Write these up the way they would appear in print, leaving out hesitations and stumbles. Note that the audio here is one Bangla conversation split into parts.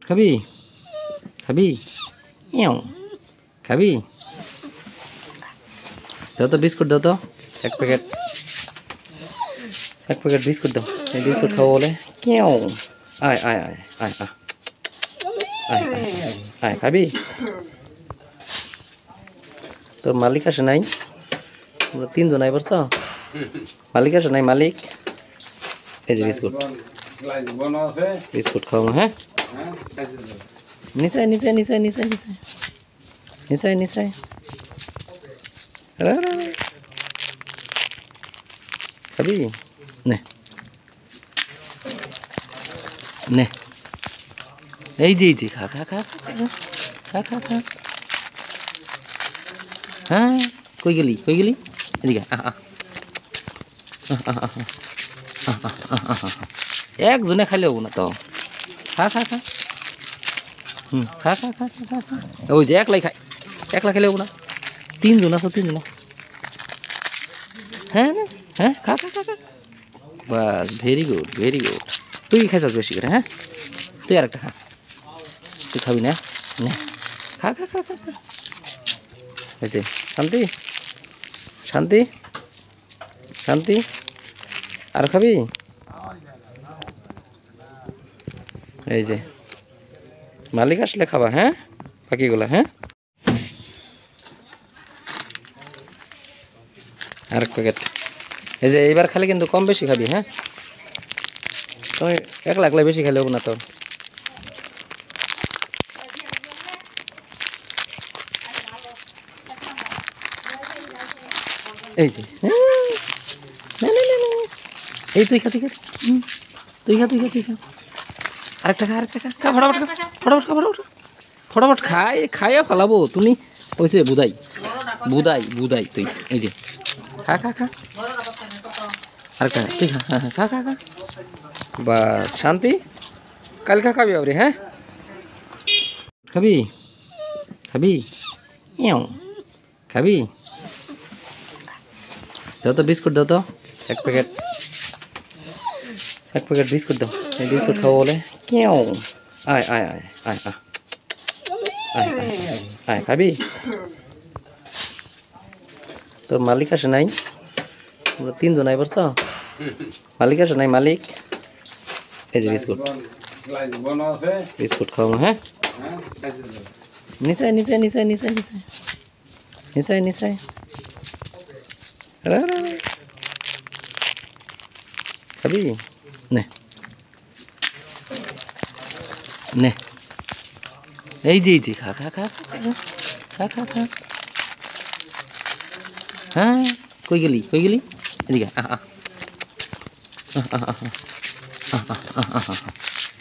খাবি খাবি ইউ খাবি দাও তো বিস্কুট দাও তো এক প্যাকেট বিস্কুট দাও এই বিস্কুট খাবো বলে কেউ আয় আয় আয় আয় আয় আয় আয় খাবি তোর মালিক আসে নাই আমরা তিনজন আই পারছ মালিক আসে নাই মালিক এই যে বিস্কুট খাওয়া হ্যাঁ নিচাই নিচাই নিচাই নিচাই নিচাই নিচাই নিচাই খাবি নে নে এই যে খা খা খা খা খা খা হ্যাঁ কই গেলি এদিকে একজনে খাইলে হবো না তো খা খা খা খা খা খা খা খা ওই যে একলা খাইলে হবো না তিনজন আছো তিনজন হ্যাঁ হ্যাঁ খা খা খা খা বাস ভেরি গুড তুই খাইছ বেশি করে হ্যাঁ তুই আর একটা খা তুই খাবি না খা খা খা খা খা হয়েছে শান্তি শান্তি শান্তি আর খাবি এই যে মালিক আসলে খাবা হ্যাঁ বাকিগুলা হ্যাঁ আর এক প্যাকেট এই যে এইবার খালি কিন্তু কম বেশি খাবি হ্যাঁ তুমি একলা বেশি খাইলে হবো না তো এই যে এই তুই খা আরেকটা খা ফটাফট খাইয়া ফেলাবো তুমি ওইসে বুদাই তুই এই যে খা আরেকটা তুই খা বাস শান্তি কাল খাবি আবরে হ্যাঁ খাবি খাবি দাও তো বিস্কুট দাও তো এক প্যাকেট বিস্কুট দাও এই বিস্কুট খাবো বলে কেউ আয় আয় আয় আয় আয় আয় খাবি তোর মালিক আসে নাই আমরা তিনজন আই পারছ মালিক আসে নাই মালিক এই যে বিস্কুট খাওয়া হ্যাঁ নিচাই নিচাই নিচাই নিচাই নিচাই নিচাই নিচাই খাবি নে এই যে খা খা খা খা খা খা হ্যাঁ কই গেলি এদিকে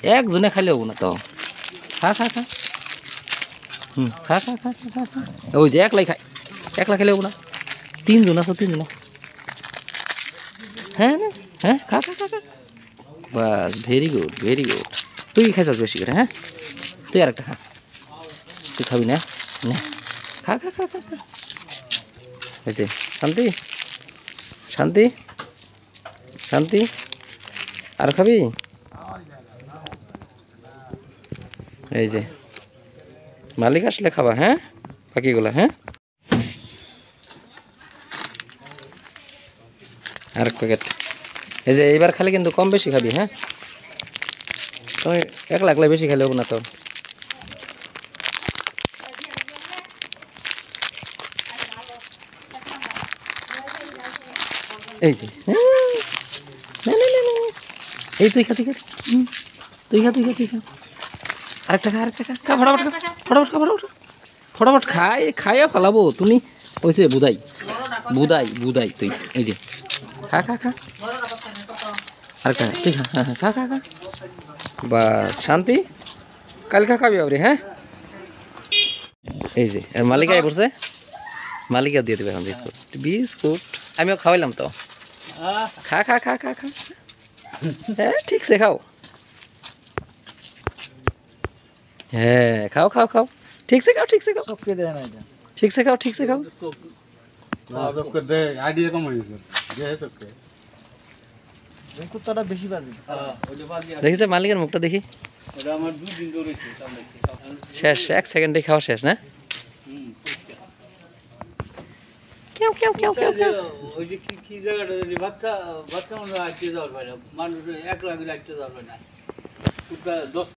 একজনে খাইলে হবো না তো খা খা খা খা খা খা খা খা ওই যে একলা খাইলে হবো না তিনজন আছো তিনজন হ্যাঁ খা খা খা বাস ভেরি গুড তুই খাইছ বেশি করে হ্যাঁ তুই আর একটা খা তুই খাবি না খা খা খা খা খা হয়েছে শান্তি আর খাবি এই যে মালিক আসলে খাবা হ্যাঁ বাকিগুলা হ্যাঁ আর এক প্যাকেট এই যে এইবার খালি কিন্তু কম বেশি খাবি হ্যাঁ তুমি একলা বেশি খাইলে হবো না তো এই যে এই তুই খা আরেকটা খা ফটাফট খাইয়া ফেলাবো তুমি ওইসে বুদাই তুই এই যে খা আরেকটা তুই খা বাস শান্তি কাল খাবি আবরে হ্যাঁ এই যে আর মালিক আই পড়ছে মালিক দিয়ে দেবে এখন বিস্কুট আমিও খাওয়াইলাম তো খা হ্যাঁ ঠিকছে খাও হ্যাঁ খাও ঠিকছে খাও দেখিছে মালিকের মুখটা দেখি ওটা আমার 2 দিন ধরেছে শেষ 1 সেকেন্ডে খাওয়া শেষ না কেউ কেউ কেউ কেউ কেউ ওই যে কি জায়গাটা বাচ্চা বাচ্চা মনে হয় আটকে যাওয়ার পারে মানুষ একলা মিলে আটকে যাওয়ার পারে না 10